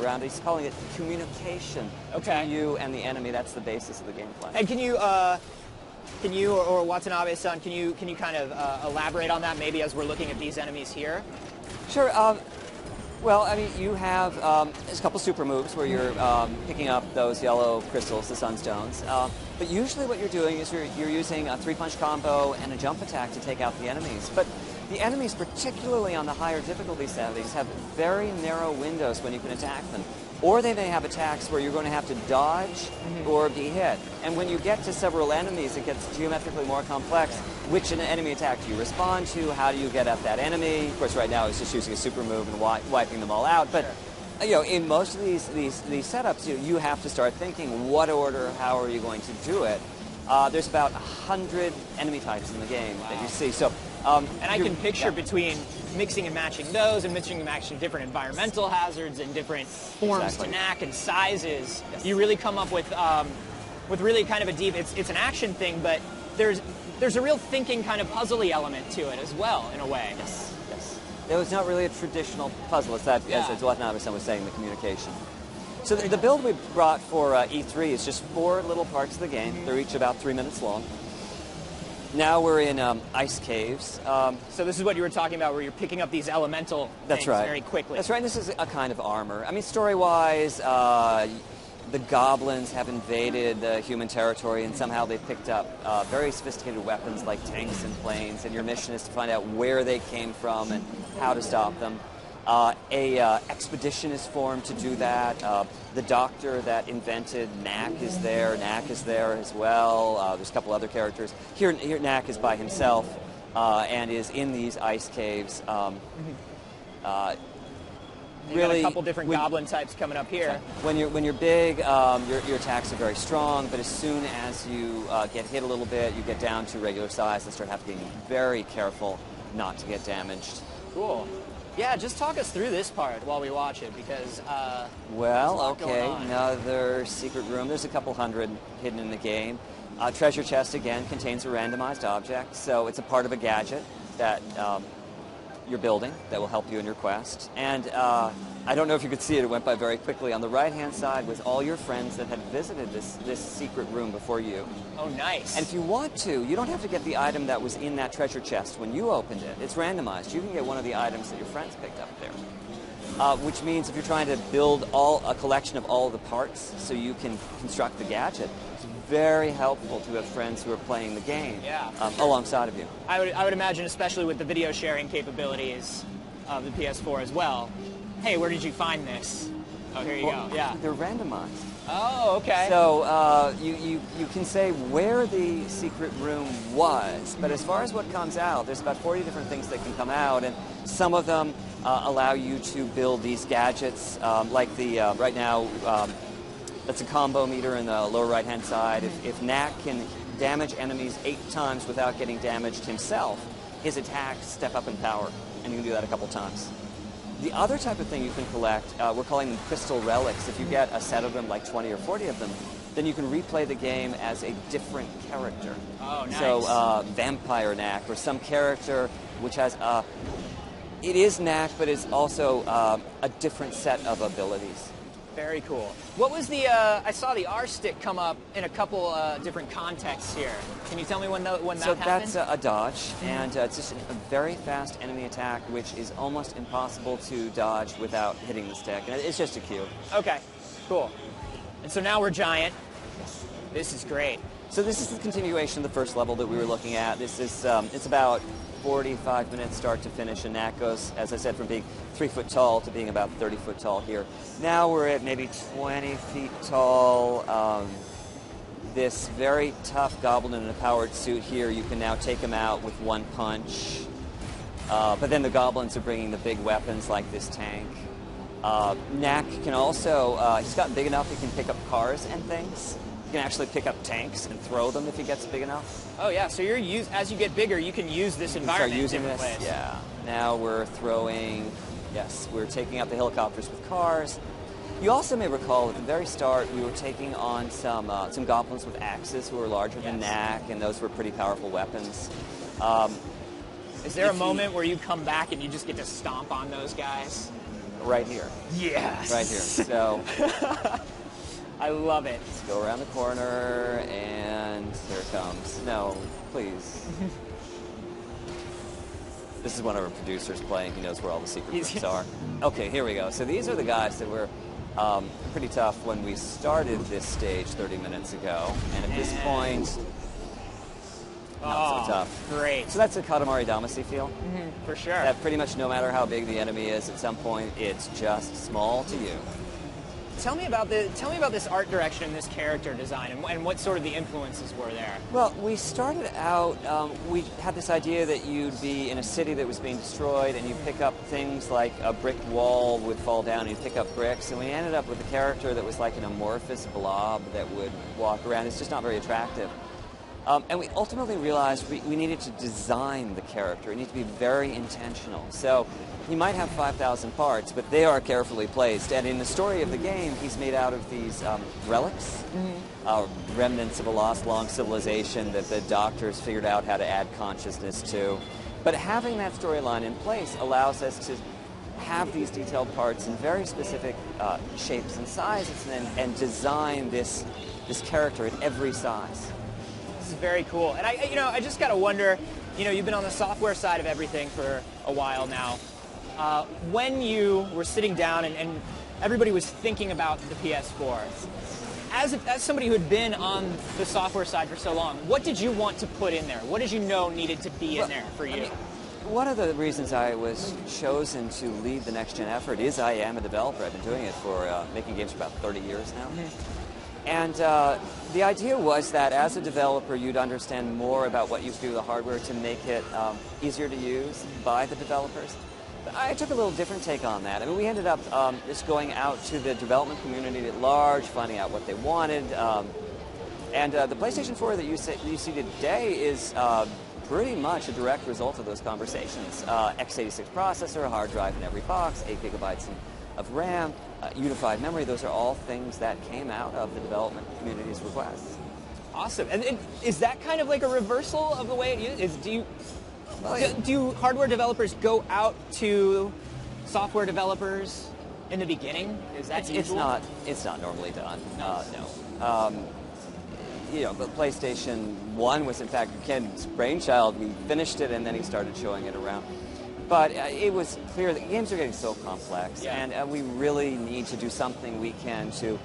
around it. He's calling it communication between you and the enemy. That's the basis of the gameplay. And can you or Watanabe-san, can you kind of elaborate on that maybe as we're looking at these enemies here? Sure. Well, I mean, you have there's a couple super moves where you're picking up those yellow crystals, the sunstones. But usually what you're doing is you're using a three-punch combo and a jump attack to take out the enemies. But the enemies, particularly on the higher difficulty settings, have very narrow windows when you can attack them. Or they may have attacks where you're going to have to dodge or be hit. And when you get to several enemies, it gets geometrically more complex. Which enemy attack do you respond to? How do you get at that enemy? Of course, right now it's just using a super move and wiping them all out. But you know, in most of these setups, you have to start thinking, what order, how are you going to do it? There's about 100 enemy types in the game that you see. So, and I can picture between mixing and matching those and mixing and matching different environmental hazards and different forms to Knack and sizes. You really come up with really kind of a deep. It's an action thing, but there's a real thinking kind of puzzly element to it as well, in a way. Yes. It was not really a traditional puzzle. It's that, as Watanabe-san was saying, the communication. So the build we brought for E3 is just 4 little parts of the game. They're each about 3 minutes long. Now we're in ice caves. So this is what you were talking about, where you're picking up these elemental things very quickly. That's right. And this is a kind of armor. I mean, story-wise, the goblins have invaded the human territory, and somehow they picked up very sophisticated weapons like tanks and planes, and your mission is to find out where they came from and how to stop them. A expedition is formed to do that. The doctor that invented Knack is there. Knack is there as well. There's a couple other characters. Here Knack is by himself and is in these ice caves. Really, a couple different goblin types coming up here. When you're big, your attacks are very strong, but as soon as you get hit a little bit, you get down to regular size and start having to be very careful not to get damaged. Cool. Yeah, just talk us through this part while we watch it, because well, okay, another secret room. There's a couple hundred hidden in the game. Treasure chest, again, contains a randomized object, so it's a part of a gadget that you're building that will help you in your quest. And I don't know if you could see it, it went by very quickly. On the right-hand side was all your friends that had visited this secret room before you. Oh, nice. And if you want to, you don't have to get the item that was in that treasure chest when you opened it. It's randomized. You can get one of the items that your friends picked up there. Which means if you're trying to build a collection of all the parts so you can construct the gadget, it's very helpful to have friends who are playing the game alongside of you. I would imagine, especially with the video sharing capabilities of the PS4 as well. Hey, where did you find this? Oh, here you go. Yeah. They're randomized. Oh, okay. So you can say where the secret room was, but as far as what comes out, there's about 40 different things that can come out, and some of them allow you to build these gadgets, like the right now. That's a combo meter in the lower right-hand side. If Knack can damage enemies 8 times without getting damaged himself, his attacks step up in power, and you can do that a couple times. The other type of thing you can collect, we're calling them crystal relics. If you get a set of them, like 20 or 40 of them, then you can replay the game as a different character. Oh, nice. So Vampire Knack, or some character which has it is Knack, but it's also a different set of abilities. Very cool. What was the, I saw the R stick come up in a couple different contexts here. Can you tell me when that happened? So that's a dodge, and it's just a very fast enemy attack, which is almost impossible to dodge without hitting the stick. And it's just a cube. Okay, cool. And so now we're giant. This is great. So this is the continuation of the first level that we were looking at. This is, it's about 45 minutes start to finish, and that goes, as I said, from being 3 foot tall to being about 30 foot tall here. Now we're at maybe 20 feet tall. This very tough goblin in a powered suit here, you can now take him out with one punch. But then the goblins are bringing the big weapons like this tank. Knack can also, he's gotten big enough he can pick up cars and things. You can actually pick up tanks and throw them if he gets big enough. Oh yeah, so as you get bigger, you can use this environment in different ways. Yeah. Now we're throwing, we're taking out the helicopters with cars. You also may recall at the very start we were taking on some goblins with axes who were larger than Knack, and those were pretty powerful weapons. Is there a moment where you come back and you just get to stomp on those guys? right here. Yes. Right here. So I love it. let's go around the corner, and here it comes. No, please. This is one of our producers playing. He knows where all the secret rooms are. Okay, here we go. So these are the guys that were pretty tough when we started this stage 30 minutes ago. And at this point, not so tough. Great. So that's a Katamari Damacy feel. For sure. That pretty much no matter how big the enemy is, at some point, it's just small to you. Tell me about this art direction and this character design, and what sort of the influences were there. Well, we started out, we had this idea that you'd be in a city that was being destroyed, and you pick up things like a brick wall would fall down, and you pick up bricks, and we ended up with a character that was like an amorphous blob that would walk around. It's just not very attractive. And we ultimately realized we needed to design the character. It needed to be very intentional. So he might have 5,000 parts, but they are carefully placed. And in the story of the game, he's made out of these relics, remnants of a lost long civilization that the doctors figured out how to add consciousness to. But having that storyline in place allows us to have these detailed parts in very specific shapes and sizes, and design this character at every size. This is very cool. And I just gotta wonder, you've been on the software side of everything for a while now. When you were sitting down and everybody was thinking about the PS4, as somebody who had been on the software side for so long, what did you want to put in there? What did you know needed to be in there for you? One of the reasons I was chosen to lead the next-gen effort is I am a developer. I've been doing it for making games for about 30 years now. And the idea was that as a developer, you'd understand more about what you do with the hardware to make it easier to use by the developers. But I took a little different take on that. I mean, we ended up just going out to the development community at large, finding out what they wanted. And the PlayStation 4 that you see today is pretty much a direct result of those conversations. x86 processor, hard drive in every box, 8 gigabytes of RAM, unified memory, those are all things that came out of the development community's requests. Awesome. And is that kind of like a reversal of the way it is? Do hardware developers go out to software developers in the beginning? Is that usual? It's not normally done. No. The PlayStation 1 was in fact Ken's brainchild. We finished it and then he started showing it around. But it was clear that games are getting so complex, and we really need to do something we can to